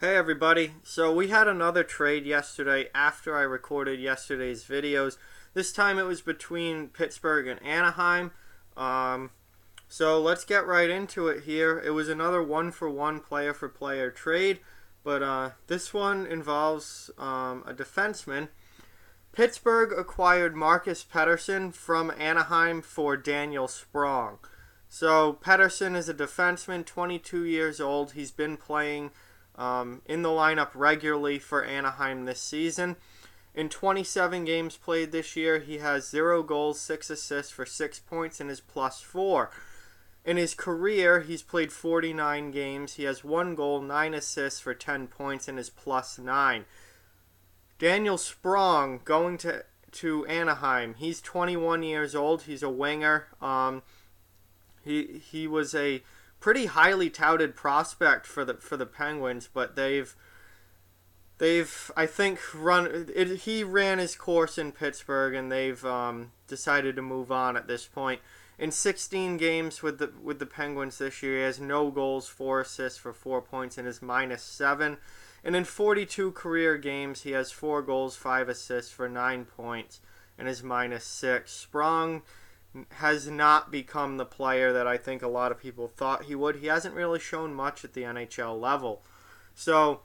Hey everybody, so we had another trade yesterday after I recorded yesterday's videos. This time it was between Pittsburgh and Anaheim. So let's get right into it here. It was another one-for-one player-for-player trade, but this one involves a defenseman. Pittsburgh acquired Marcus Pettersson from Anaheim for Daniel Sprong. So Pettersson is a defenseman, 22 years old. He's been playing in the lineup regularly for Anaheim this season. In 27 games played this year, he has 0 goals, 6 assists for 6 points, and is +4. In his career, he's played 49 games. He has 1 goal, 9 assists for 10 points, and is +9. Daniel Sprong going to Anaheim. He's 21 years old. He's a winger. He was a pretty highly touted prospect for the Penguins, but they've I think he ran his course in Pittsburgh, and they've decided to move on at this point. In 16 games with the Penguins this year, he has no goals, 4 assists for 4 points, and is -7. And in 42 career games, he has 4 goals, 5 assists for 9 points, and is -6. Sprong has not become the player that I think a lot of people thought he would. He hasn't really shown much at the NHL level. So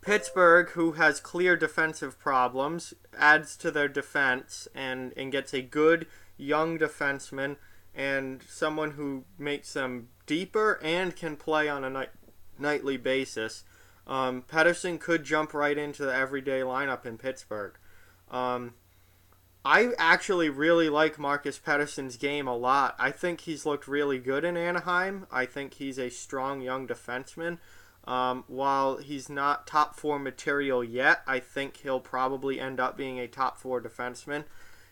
Pittsburgh, who has clear defensive problems, adds to their defense and gets a good young defenseman and someone who makes them deeper and can play on a nightly basis. Patterson could jump right into the everyday lineup in Pittsburgh. I actually really like Marcus Pettersson's game a lot. I think he's looked really good in Anaheim. I think he's a strong young defenseman. While he's not top 4 material yet, I think he'll probably end up being a top 4 defenseman.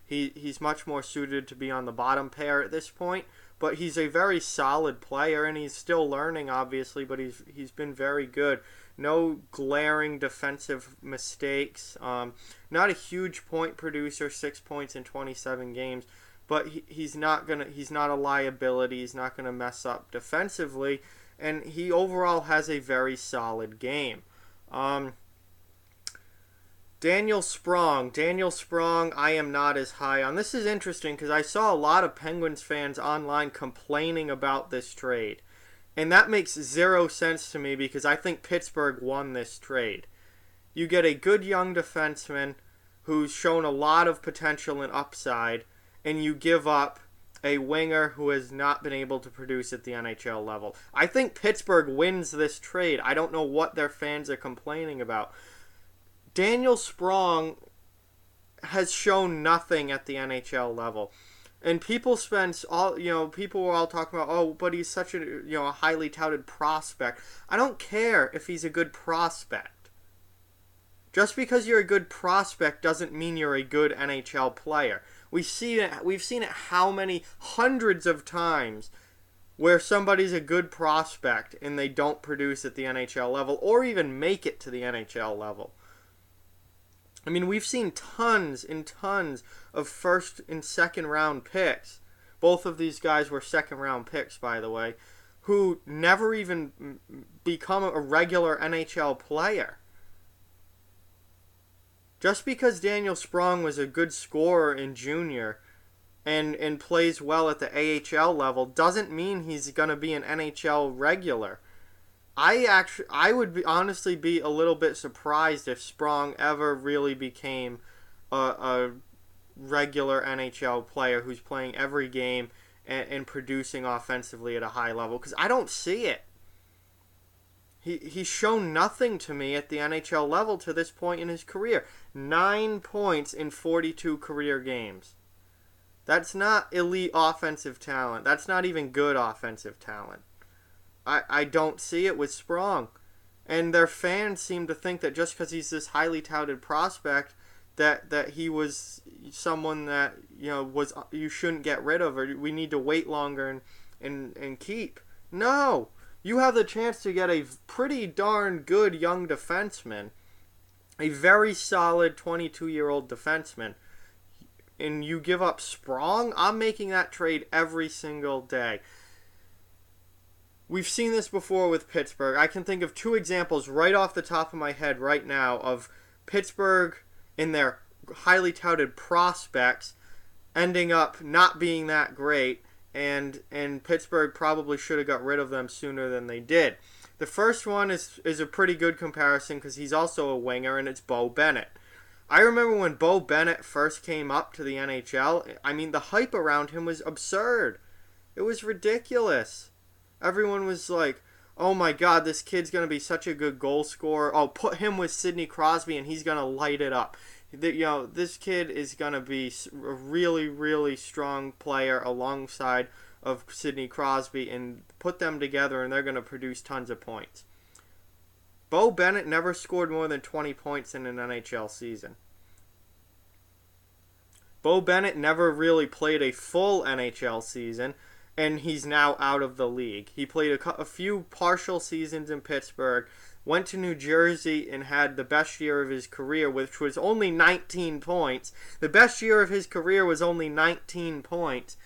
He's much more suited to be on the bottom pair at this point, but he's a very solid player, and he's still learning, obviously, but he's been very good. No glaring defensive mistakes. Not a huge point producer, 6 points in 27 games, but he's not a liability. He's not gonna mess up defensively, and he overall has a very solid game. Daniel Sprong, I am not as high on. This is interesting because I saw a lot of Penguins fans online complaining about this trade. And that makes 0 sense to me because I think Pittsburgh won this trade. You get a good young defenseman who's shown a lot of potential and upside, and you give up a winger who has not been able to produce at the NHL level. I think Pittsburgh wins this trade. I don't know what their fans are complaining about. Daniel Sprong has shown nothing at the NHL level. And people people were all talking about, oh, but he's such a highly touted prospect. I don't care if he's a good prospect. Just because you're a good prospect doesn't mean you're a good NHL player. We've seen it how many hundreds of times where somebody's a good prospect and they don't produce at the NHL level or even make it to the NHL level. I mean, we've seen tons and tons of first and second round picks. Both of these guys were second round picks, by the way, who never even become a regular NHL player. Just because Daniel Sprong was a good scorer in junior and plays well at the AHL level doesn't mean he's going to be an NHL regular. I would honestly be a little bit surprised if Sprong ever really became a regular NHL player who's playing every game and producing offensively at a high level, because I don't see it. He's shown nothing to me at the NHL level to this point in his career. 9 points in 42 career games. That's not elite offensive talent. That's not even good offensive talent. I don't see it with Sprong. And their fans seem to think that just because he's this highly touted prospect that he was someone that you shouldn't get rid of, or we need to wait longer and keep. No. You have the chance to get a pretty darn good young defenseman, a very solid 22-year-old defenseman, and you give up Sprong. I'm making that trade every single day. we've seen this before with Pittsburgh. I can think of two examples right off the top of my head right now of Pittsburgh in their highly touted prospects ending up not being that great, and Pittsburgh probably should have got rid of them sooner than they did. The first one is a pretty good comparison because he's also a winger, and it's Beau Bennett. I remember when Beau Bennett first came up to the NHL, I mean, the hype around him was absurd. It was ridiculous. Everyone was like, oh my God, this kid's going to be such a good goal scorer. Oh, put him with Sidney Crosby and he's going to light it up. This kid is going to be a really, really strong player alongside of Sidney Crosby, and put them together and they're going to produce tons of points. Beau Bennett never scored more than 20 points in an NHL season. Beau Bennett never really played a full NHL season, and he's now out of the league. He played a few partial seasons in Pittsburgh, went to New Jersey and had the best year of his career, which was only 19 points. The best year of his career was only 19 points.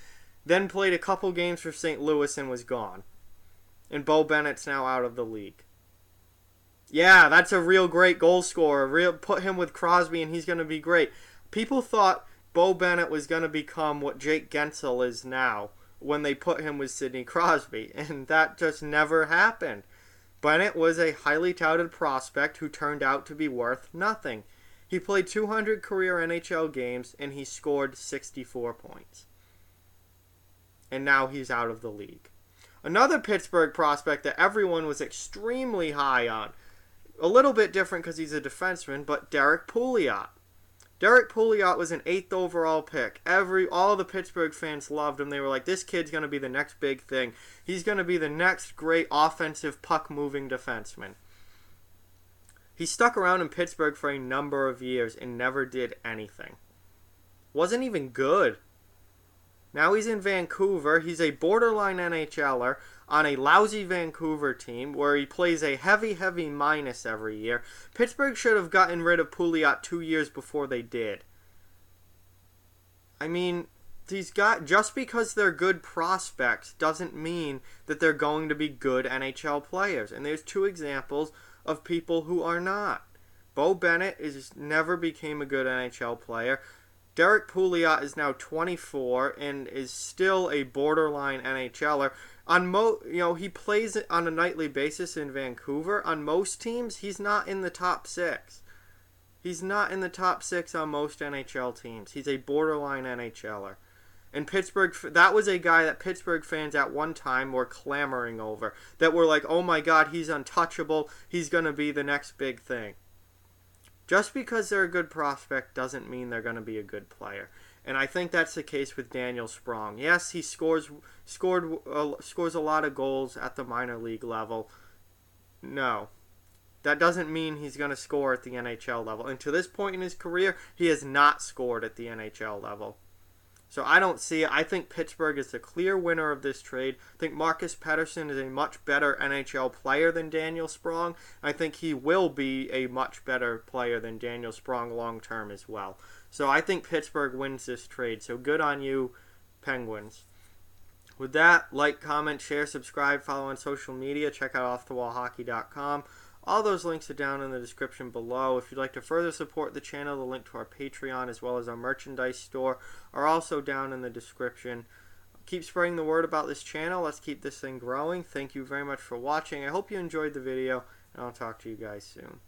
Then played a couple games for St. Louis and was gone. And Beau Bennett's now out of the league. Yeah, that's a real great goal scorer. Put him with Crosby and he's going to be great. People thought Beau Bennett was going to become what Jake Gensel is now when they put him with Sidney Crosby, and that just never happened. Bennett was a highly touted prospect who turned out to be worth nothing. He played 200 career NHL games and he scored 64 points. And now he's out of the league. Another Pittsburgh prospect that everyone was extremely high on, a little bit different because he's a defenseman, but Derek Pouliot. Derek Pouliot was an 8th overall pick. All the Pittsburgh fans loved him. They were like, this kid's going to be the next big thing. He's going to be the next great offensive puck-moving defenseman. He stuck around in Pittsburgh for a number of years and never did anything. Wasn't even good. Now he's in Vancouver. He's a borderline NHLer on a lousy Vancouver team where he plays a heavy, heavy minus every year. Pittsburgh should have gotten rid of Pouliot 2 years before they did. I mean, just because they're good prospects doesn't mean that they're going to be good NHL players. And there's two examples of people who are not. Beau Bennett never became a good NHL player. Derek Pouliot is now 24 and is still a borderline NHLer. He plays on a nightly basis in Vancouver. On most teams, he's not in the top 6. He's not in the top 6 on most NHL teams. He's a borderline NHLer. And that was a guy that Pittsburgh fans at one time were clamoring over. That were like, oh my God, he's untouchable. He's going to be the next big thing. Just because they're a good prospect doesn't mean they're going to be a good player. And I think that's the case with Daniel Sprong. Yes, he scores a lot of goals at the minor league level. No. That doesn't mean he's going to score at the NHL level. And to this point in his career, he has not scored at the NHL level. So I don't see it. I think Pittsburgh is the clear winner of this trade. I think Marcus Pettersson is a much better NHL player than Daniel Sprong. I think he will be a much better player than Daniel Sprong long term as well. So I think Pittsburgh wins this trade. So good on you, Penguins. With that, like, comment, share, subscribe, follow on social media. Check out offthewallhockey.com. All those links are down in the description below. If you'd like to further support the channel, the link to our Patreon as well as our merchandise store are also down in the description. Keep spreading the word about this channel. Let's keep this thing growing. Thank you very much for watching. I hope you enjoyed the video, and I'll talk to you guys soon.